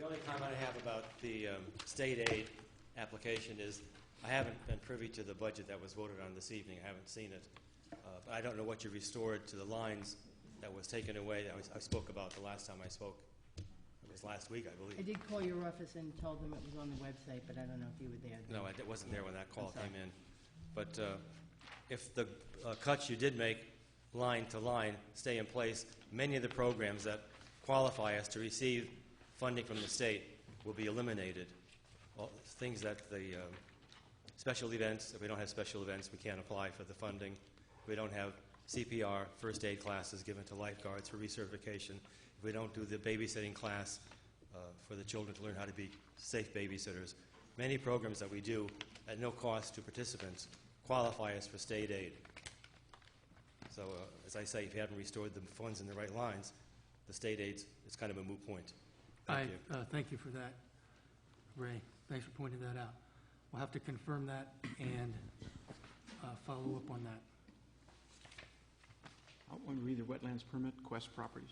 The only comment I have about the state aid application is I haven't been privy to the budget that was voted on this evening. I haven't seen it. But I don't know what you restored to the lines that was taken away that I spoke about the last time I spoke. It was last week, I believe. I did call your office and told them it was on the website, but I don't know if you were there. No, I wasn't there when that call came in. But if the cuts you did make line to line stay in place, many of the programs that qualify us to receive funding from the state will be eliminated. All things that the special events, if we don't have special events, we can't apply for the funding. If we don't have CPR, first aid classes given to lifeguards for recertification. If we don't do the babysitting class for the children to learn how to be safe babysitters. Many programs that we do at no cost to participants qualify us for state aid. So, as I say, if you haven't restored the funds in the right lines, the state aid is kind of a moot point. Thank you. Thank you for that, Ray. Thanks for pointing that out. We'll have to confirm that and follow up on that. I want to read the wetlands permit, Quest Properties.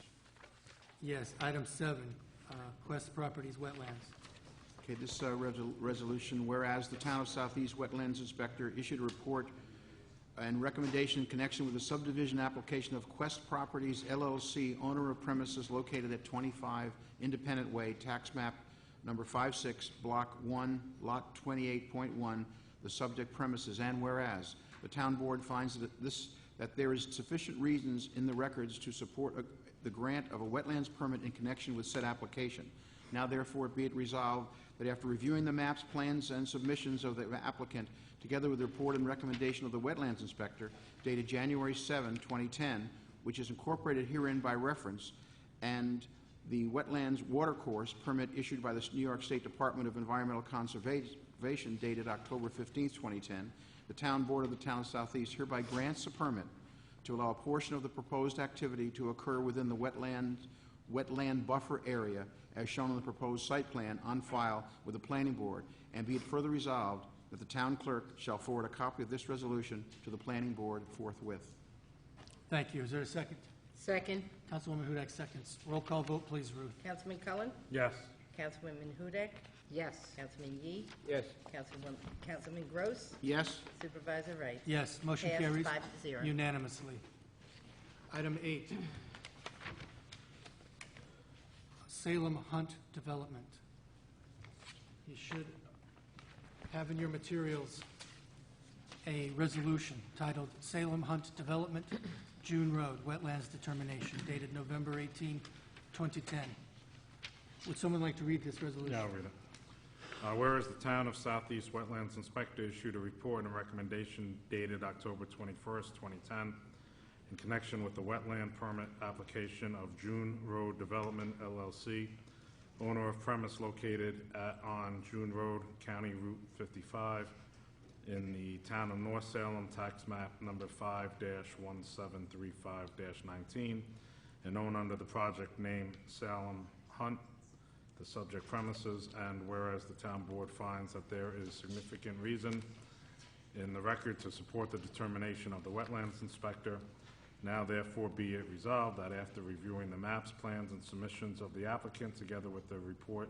Yes, item 7, Quest Properties Wetlands. Okay, this resolution, whereas the Town of Southeast Wetlands Inspector issued a report and recommendation in connection with the subdivision application of Quest Properties, LLC, owner of premises located at 25 Independent Way, tax map number 56, block 1, lot 28.1, the subject premises, and whereas the Town Board finds that there is sufficient reasons in the records to support the grant of a wetlands permit in connection with said application. Now therefore be it resolved that after reviewing the maps, plans, and submissions of the applicant, together with the report and recommendation of the Wetlands Inspector, dated January 7, 2010, which is incorporated herein by reference, and the Wetlands Watercourse permit issued by the New York State Department of Environmental Conservation, dated October 15, 2010, the Town Board of the Town of Southeast hereby grants a permit to allow a portion of the proposed activity to occur within the wetland buffer area as shown on the proposed site plan on file with the Planning Board, and be it further resolved that the Town Clerk shall forward a copy of this resolution to the Planning Board forthwith. Thank you. Is there a second? Second. Councilwoman Hudak seconds. Roll call vote, please, Ruth. Councilman Cullen? Yes. Councilwoman Hudak? Yes. Councilman Yee? Yes. Councilman Gross? Yes? Supervisor Wright? Yes, motion Passed carries 5-0. unanimously. Item 8, Salem Hunt Development. You should have in your materials a resolution titled Salem Hunt Development, June Road, Wetlands Determination, dated November 18, 2010. Would someone like to read this resolution? Yeah, I'll read it. Whereas the Town of Southeast Wetlands Inspector issued a report and recommendation dated October 21st, 2010, in connection with the wetland permit application of June Road Development, LLC, owner of premise located on June Road, County Route 55, in the Town of North Salem, tax map number 5-1735-19, and owned under the project name Salem Hunt, the subject premises, and whereas the Town Board finds that there is significant reason in the record to support the determination of the Wetlands Inspector, now therefore be it resolved that after reviewing the maps, plans, and submissions of the applicant, together with the report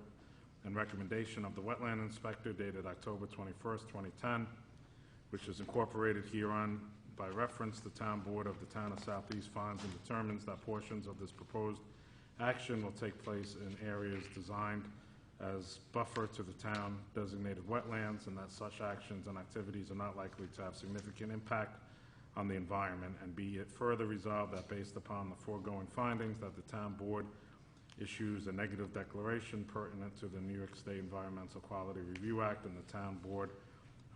and recommendation of the Wetland Inspector dated October 21st, 2010, which is incorporated hereon by reference, the Town Board of the Town of Southeast finds and determines that portions of this proposed action will take place in areas designed as buffer to the town designated wetlands, and that such actions and activities are not likely to have significant impact on the environment, and be it further resolved that based upon the foregoing findings that the Town Board issues a negative declaration pertinent to the New York State Environmental Quality Review Act, and the Town Board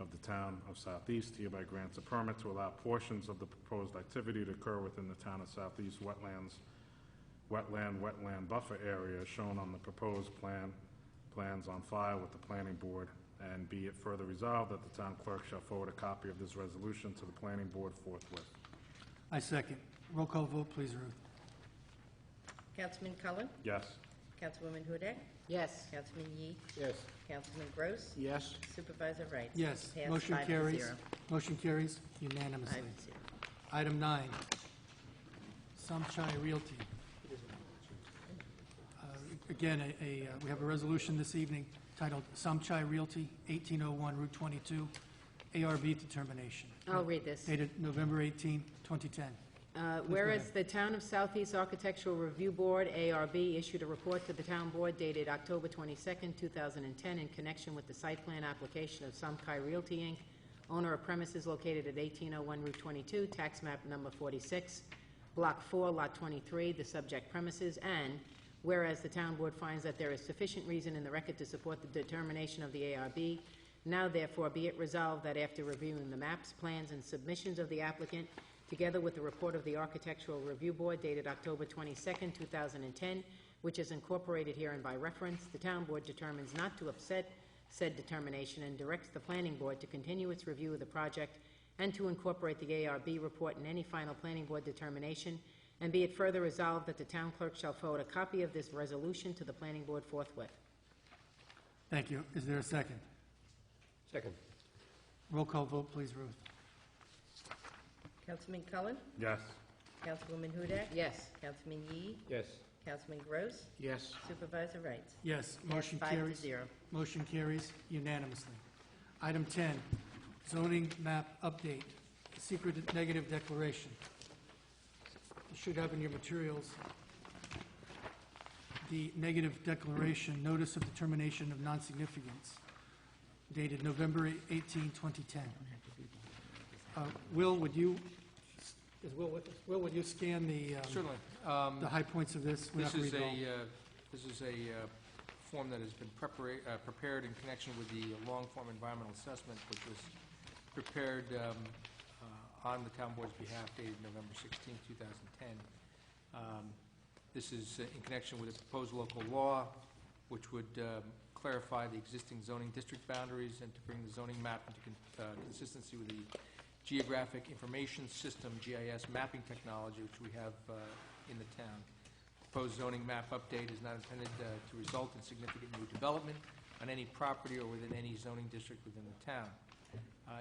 of the Town of Southeast hereby grants a permit to allow portions of the proposed activity to occur within the Town of Southeast wetland buffer area shown on the proposed plans on file with the Planning Board, and be it further resolved that the Town Clerk shall forward a copy of this resolution to the Planning Board forthwith. I second. Roll call vote, please, Ruth. Councilman Cullen? Yes. Councilwoman Hudak? Yes. Councilman Yee? Yes. Councilman Gross? Yes? Supervisor Wright? Yes, Passed motion 5-0. carries. Motion carries unanimously. 5-0. Item 9, Samchai Realty. again, we have a resolution this evening titled Samchai Realty, 1801 Route 22, ARB determination. I'll read this. Dated November 18, 2010. Whereas ahead. the Town of Southeast Architectural Review Board, ARB, issued a report to the Town Board dated October 22nd, 2010, in connection with the site plan application of Samkai Realty, Inc., owner of premises located at 1801 Route 22, tax map number 46, Block 4, Lot 23, the subject premises, and whereas the Town Board finds that there is sufficient reason in the record to support the determination of the ARB, now therefore be it resolved that after reviewing the maps, plans, and submissions of the applicant, together with the report of the Architectural Review Board dated October 22nd, 2010, which is incorporated herein by reference, the Town Board determines not to upset said determination and directs the Planning Board to continue its review of the project and to incorporate the ARB report in any final Planning Board determination, and be it further resolved that the Town Clerk shall forward a copy of this resolution to the Planning Board forthwith. Thank you. Is there a second? Second. Roll call vote, please, Ruth. Councilman Cullen? Yes. Councilwoman Hudak? Yes. Councilman Yee? Yes. Councilman Gross? Yes. Supervisor Wright? Yes, Passed motion 5 to carries. 0. Motion carries unanimously. Item 10, zoning map update, secret negative declaration. You should have in your materials the negative declaration, notice of determination of non-significance, dated November 18, 2010. Will, would you, is Will with us? Will, would you scan the Certainly. high points of this? We don't have to read it all. This is a form that has been prepared in connection with the long-form environmental assessment, which was prepared on the Town Board's behalf dated November 16, 2010. This is in connection with a proposed local law, which would clarify the existing zoning district boundaries and to bring the zoning map into consistency with the Geographic Information System, GIS, mapping technology, which we have in the town. Proposed zoning map update is not intended to result in significant new development on any property or within any zoning district within the town.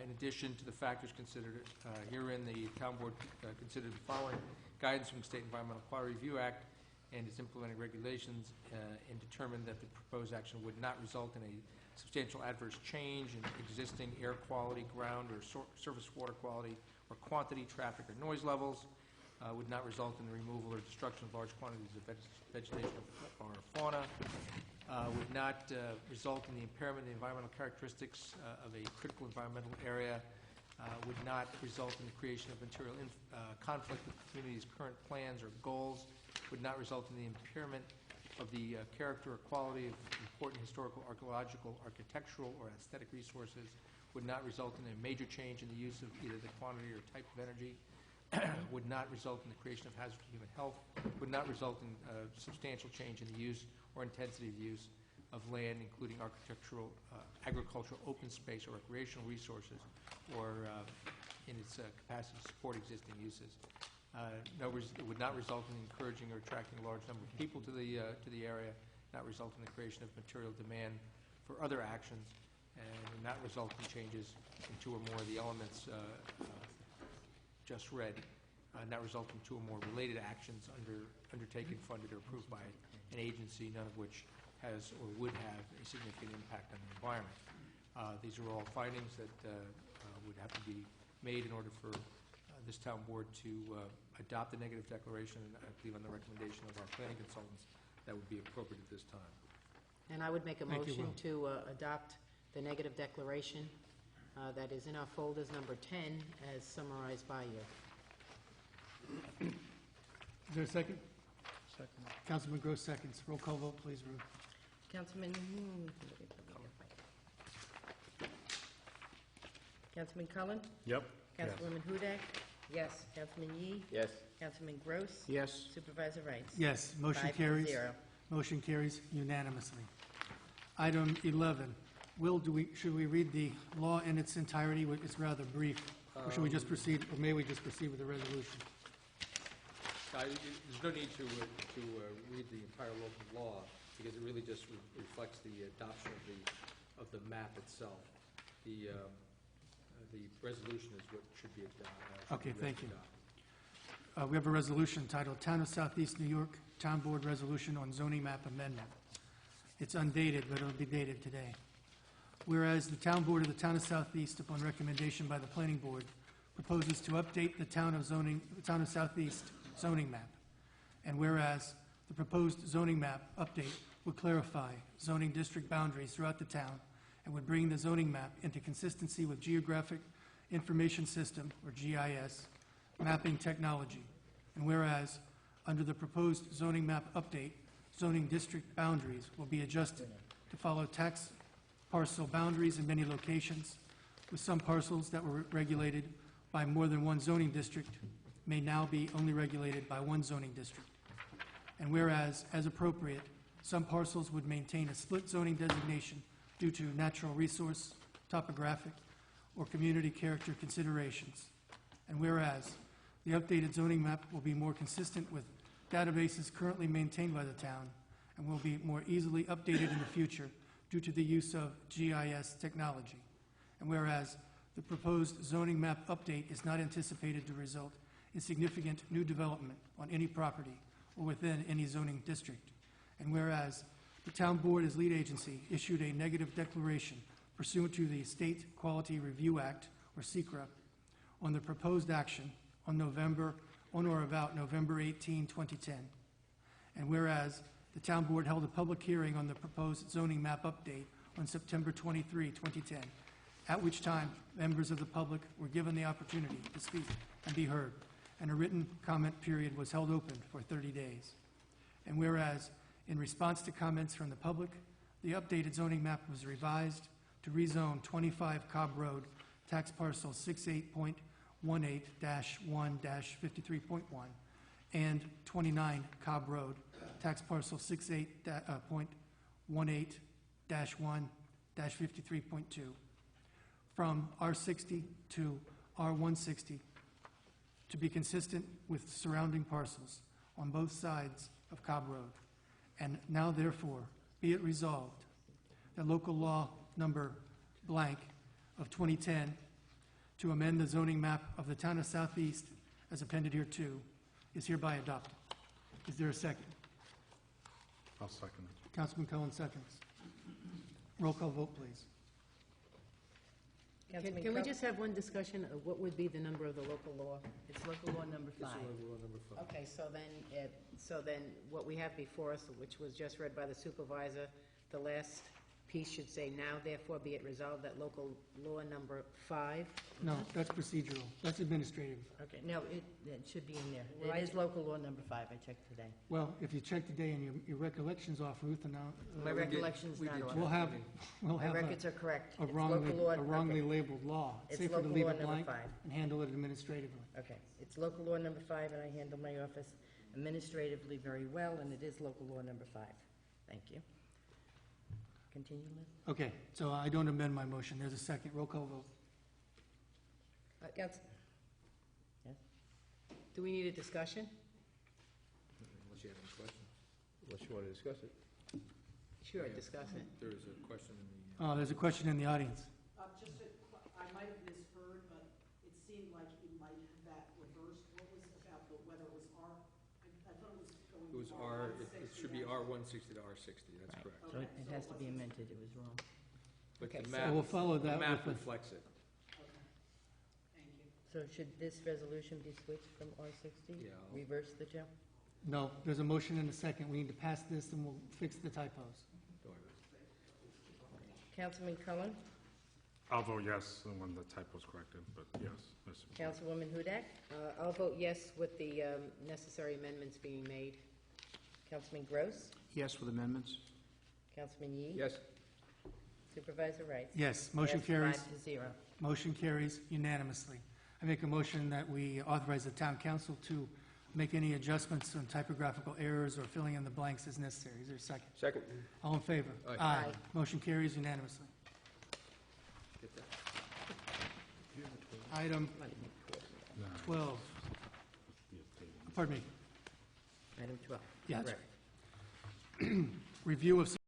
In addition to the factors considered herein, the Town Board considered the following guidance from the State Environmental Quality Review Act and its implementing regulations and determined that the proposed action would not result in a substantial adverse change in existing air quality, ground or surface water quality, or quantity, traffic, or noise levels, would not result in the removal or destruction of large quantities of vegetation or fauna, would not result in the impairment of the environmental characteristics of a critical environmental area, would not result in the creation of material conflict with the community's current plans or goals, would not result in the impairment of the character or quality of important historical, archaeological, architectural, or aesthetic resources, would not result in a major change in the use of either the quantity or type of energy, would not result in the creation of hazard to human health, would not result in substantial change in the use or intensity of use of land, including architectural, agricultural, open space, or recreational resources, or in its capacity to support existing uses. It would not result in encouraging or attracting a large number of people to the area, not result in the creation of material demand for other actions, and not result in changes in two or more of the elements just read, not result in two or more related actions undertaken, funded, or approved by an agency, none of which has or would have a significant impact on the environment. These are all findings that would have to be made in order for this Town Board to adopt the negative declaration, and I believe on the recommendation of our planning consultants, that would be appropriate at this time. And I would make a Thank you, motion to adopt the negative declaration that is in our folders, number 10, as summarized by you. Is there a second? Second. Councilman Gross seconds. Roll call vote, please, Ruth. Councilman, Councilman Cullen? Yep. Councilwoman Hudak? Yes. Councilman Yee? Yes. Councilman Gross? Yes. Supervisor Wright? Yes, motion 5 to carries. 0. Motion carries unanimously. Item 11. Will, should we read the law in its entirety? It's rather brief. Or should we just proceed, or may we just proceed with the resolution? There's no need to read the entire local law, because it really just reflects the adoption of the map itself. The resolution is what should be adopted. Okay, thank you. We have a resolution titled Town of Southeast New York Town Board Resolution on Zoning Map Amendment. It's undated, but it'll be dated today. Whereas the Town Board of the Town of Southeast, upon recommendation by the Planning Board, proposes to update the Town of Southeast zoning map. And whereas the proposed zoning map update would clarify zoning district boundaries throughout the town and would bring the zoning map into consistency with Geographic Information System, or GIS, mapping technology. And whereas, under the proposed zoning map update, zoning district boundaries will be adjusted to follow tax parcel boundaries in many locations, with some parcels that were regulated by more than one zoning district may now be only regulated by one zoning district. And whereas, as appropriate, some parcels would maintain a split zoning designation due to natural resource, topographic, or community character considerations. And whereas, the updated zoning map will be more consistent with databases currently maintained by the town and will be more easily updated in the future due to the use of GIS technology. And whereas, the proposed zoning map update is not anticipated to result in significant new development on any property or within any zoning district. And whereas, the Town Board as lead agency issued a negative declaration pursuant to the State Quality Review Act, or SECRA, on the proposed action on or about November 18, 2010. And whereas, the Town Board held a public hearing on the proposed zoning map update on September 23, 2010, at which time members of the public were given the opportunity to speak and be heard, and a written comment period was held open for 30 days. And whereas, in response to comments from the public, the updated zoning map was revised to rezone 25 Cobb Road, tax parcel 68.18-1-53.1, and 29 Cobb Road, tax parcel 68.18-1-53.2, from R60 to R160 to be consistent with surrounding parcels on both sides of Cobb Road. And now therefore, be it resolved that local law number blank of 2010 to amend the zoning map of the Town of Southeast as appended hereto is hereby adopted. Is there a second? I'll second it. Councilman Cullen seconds. Roll call vote, please. Can we just have one discussion of what would be the number of the local law? It's local law number 5. Okay, so then what we have before us, which was just read by the supervisor, the last piece should say, now therefore be it resolved that local law number 5. No, that's procedural. That's administrative. Okay, no, it should be in there. Right. It is local law number 5, I checked today. Well, if you check today and your recollection's off, Ruth, and now My recollection's not on. we'll have My records are correct. a It's local law- wrongly okay. labeled law. It's Safer to local leave law it number blank 5. and handle it administratively. Okay, it's local law number 5, and I handle my office administratively very well, and it is local law number 5. Thank you. Continue, Liz? Okay, so I don't amend my motion. There's a second. Roll call vote. Yes? Do we need a discussion? Unless you have any questions. Unless you want to discuss it. Sure, discuss it. There is a question in the, Oh, there's a question in the audience. I might have misheard, but it seemed like you might have that reversed. What was about whether it was I thought it was going it was it should be R160 to R60, that's Right. correct. So it has to be amended, it was wrong. But Okay, the so map, we'll follow the that map with a- reflects it. So should this resolution be switched from R60? Yeah, I'll- Reverse the Joe? No, there's a motion and a second. We need to pass this and we'll fix the typos. Don't worry about it. Councilman Cullen? I'll vote yes when the typo's corrected, but yes. Councilwoman Hudak? I'll vote yes with the necessary amendments being made. Councilman Gross? Yes with amendments? Councilman Yee? Yes. Supervisor Rice? Yes, motion Passed carries. 5-0. Motion carries unanimously. I make a motion that we authorize the town council to make any adjustments on typographical errors or filling in the blanks as necessary. Is there a second? Second. All in favor? Aye. Aye. Motion carries unanimously. Get that. Item 12. Pardon me. Item 12. Yeah, that's Correct. Review of